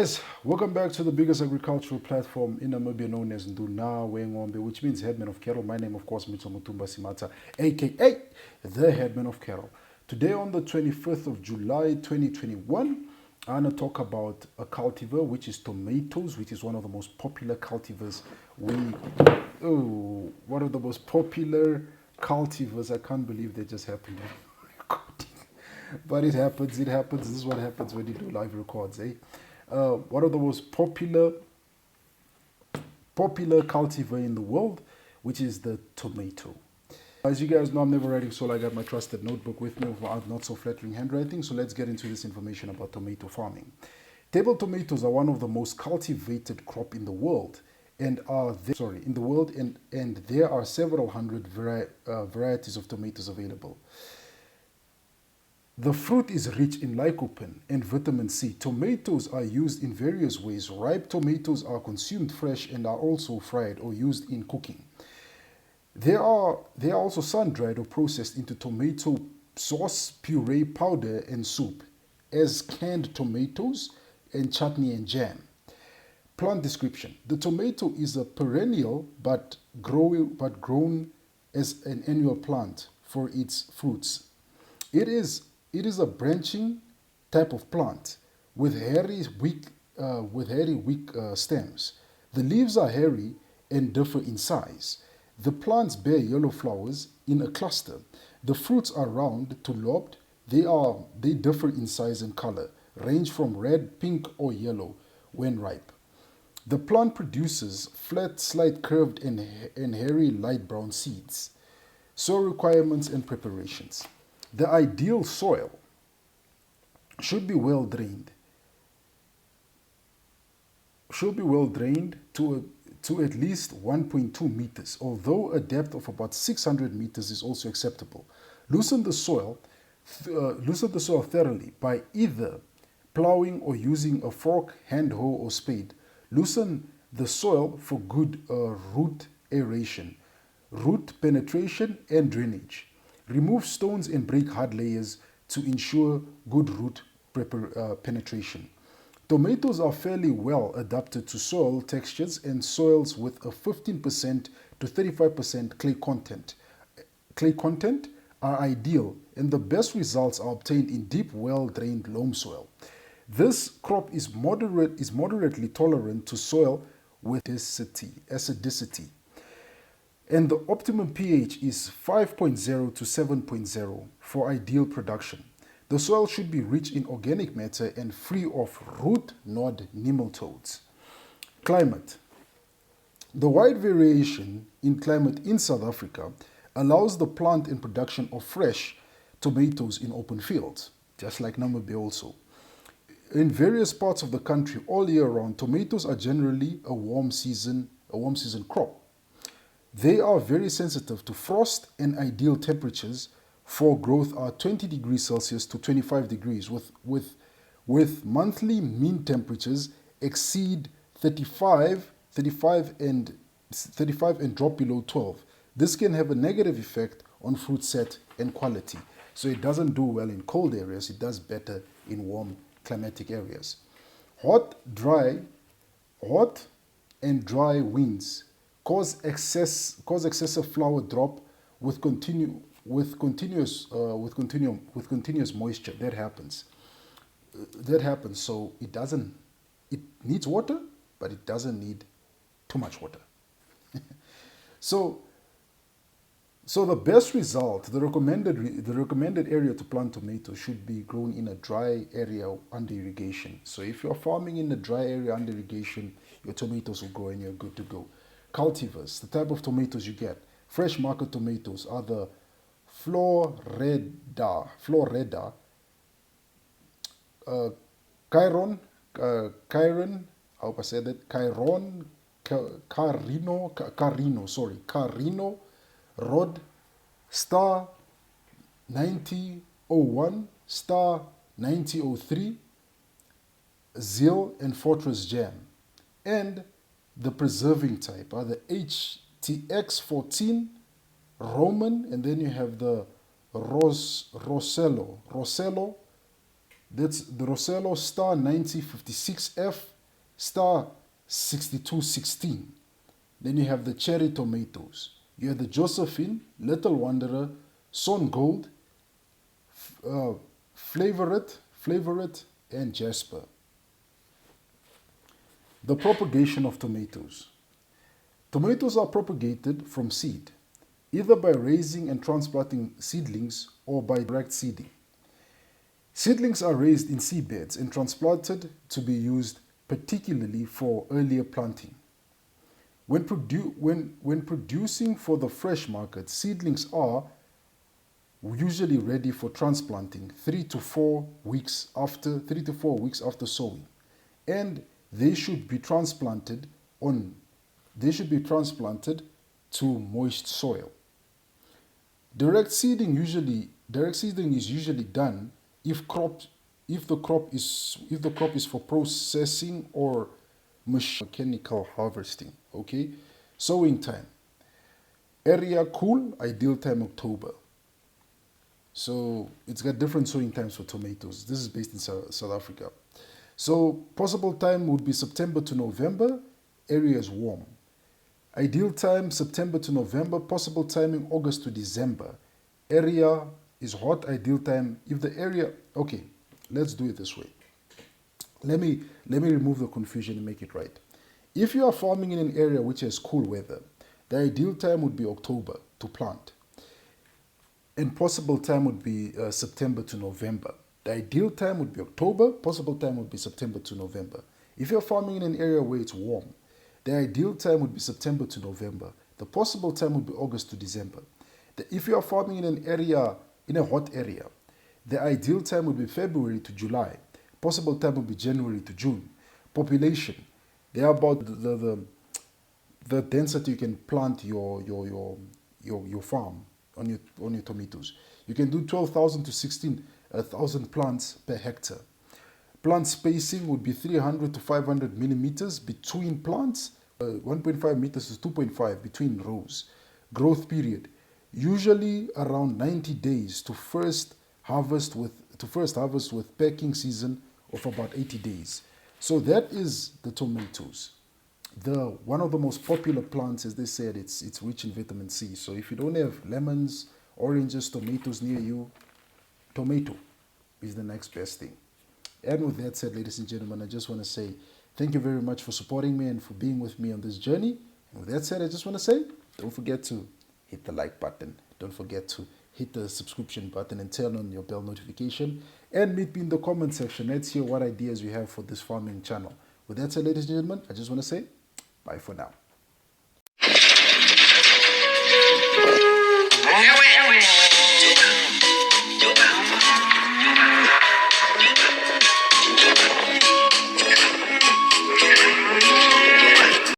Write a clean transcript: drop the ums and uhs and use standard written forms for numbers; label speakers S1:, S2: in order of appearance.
S1: Guys, welcome back to the biggest agricultural platform in Namibia known as Nduna Wengombe, which means headman of cattle. My name, of course, Mito Mutumba Simata, aka the headman of cattle. Today, on the 25th of July 2021, I'm going to talk about a cultivar, which is tomatoes, which is one of the most popular cultivars. One of the most popular cultivars. I can't believe they just happened. But it happens, This is what happens when you do live records, eh? One of the most popular cultivar in the world, which is the tomato. As you guys know, I'm never writing solo. I got my trusted notebook with me with my not so flattering handwriting. So let's get into this information about tomato farming. Table tomatoes are one of the most cultivated crop in the world, and there are several hundred varieties of tomatoes available. The fruit is rich in lycopene and vitamin C. Tomatoes are used in various ways. Ripe tomatoes are consumed fresh and are also fried or used in cooking. They are also sun-dried or processed into tomato sauce, puree, powder, and soup, as canned tomatoes and chutney and jam. Plant description. The tomato is a perennial but grown as an annual plant for its fruits. It is a branching type of plant with hairy, weak stems. The leaves are hairy and differ in size. The plants bear yellow flowers in a cluster. The fruits are round to lobed. They differ in size and color, range from red, pink, or yellow when ripe. The plant produces flat, slight curved, and hairy light brown seeds. Soil requirements and preparations. The ideal soil should be well drained. To at least 1.2 meters, although a depth of about 600 meters is also acceptable. Loosen the soil thoroughly by either plowing or using a fork, hand hoe, or spade. Loosen the soil for good root aeration, root penetration, and drainage. Remove stones and break hard layers to ensure good root penetration. Tomatoes are fairly well adapted to soil textures and soils with a 15% to 35% clay content. Clay content are ideal, and the best results are obtained in deep, well-drained loam soil. This crop is moderately tolerant to soil with acidity. And the optimum pH is 5.0 to 7.0 for ideal production. The soil should be rich in organic matter and free of root nod nematodes. Climate. The wide variation in climate in South Africa allows the plant and production of fresh tomatoes in open fields, just like Namibia also. In various parts of the country all year round, tomatoes are generally a warm season crop. They are very sensitive to frost, and ideal temperatures for growth are 20 degrees Celsius to 25 degrees, with monthly mean temperatures exceed 35 and drop below 12. This can have a negative effect on fruit set and quality. So it doesn't do well in cold areas, it does better in warm climatic areas. Hot and dry winds cause excessive flower drop with continuous moisture. That happens. So it needs water, but it doesn't need too much water. So the best result, the recommended area to plant tomatoes should be grown in a dry area under irrigation. So if you're farming in a dry area under irrigation, your tomatoes will grow and you're good to go. Cultivars, the type of tomatoes you get. Fresh market tomatoes are the Floreda, Chiron, I hope I said that, Carino, Rod, Star 9001, Star 9003, Zeal, and Fortress Jam. And the preserving type are the HTX14, Roman, and then you have the Rossello, That's the Rossello star 9056F star 6216. Then you have the cherry tomatoes. You have the Josephine, Little Wanderer, Son Gold, Favorite, and Jasper. The propagation of tomatoes. Tomatoes are propagated from seed, either by raising and transplanting seedlings or by direct seeding. Seedlings are raised in seedbeds and transplanted to be used particularly for earlier planting. When producing for the fresh market, seedlings are usually ready for transplanting 3 to 4 weeks after sowing, and they should be transplanted to moist soil. Direct seeding is usually done if the crop is for processing or mechanical harvesting. Okay, sowing time. Area cool, ideal time October. So it's got different sowing times for tomatoes. This is based in South Africa. So possible time would be September to November. Area is warm. Ideal time September to November. Possible timing August to December. Area is hot. Ideal time if the area. Okay, let's do it this way. Let me remove the confusion and make it right. If you are farming in an area which has cool weather, the ideal time would be October to plant. And possible time would be September to November. The ideal time would be October. Possible time would be September to November. If you're farming in an area where it's warm, the ideal time would be September to November. The possible time would be August to December. If you are farming in an area, in a hot area, the ideal time would be February to July. Possible time would be January to June. Population, they are about the density you can plant your farm on your tomatoes. You can do 12,000 to 16,000 plants per hectare. Plant spacing would be 300 to 500 millimeters between plants, 1.5 meters to 2.5 between rows. Growth period, usually around 90 days to first harvest with packing season of about 80 days. So that is the tomatoes. One of the most popular plants, as they said, it's rich in vitamin C. So if you don't have lemons, oranges, tomatoes near you, tomato is the next best thing. And with that said, ladies and gentlemen, I just want to say thank you very much for supporting me and for being with me on this journey. And with that said, I just want to say, don't forget to hit the like button. Don't forget to hit the subscription button and turn on your bell notification. And meet me in the comment section. Let's hear what ideas you have for this farming channel. With that said, ladies and gentlemen, I just want to say bye for now.
S2: Yeah,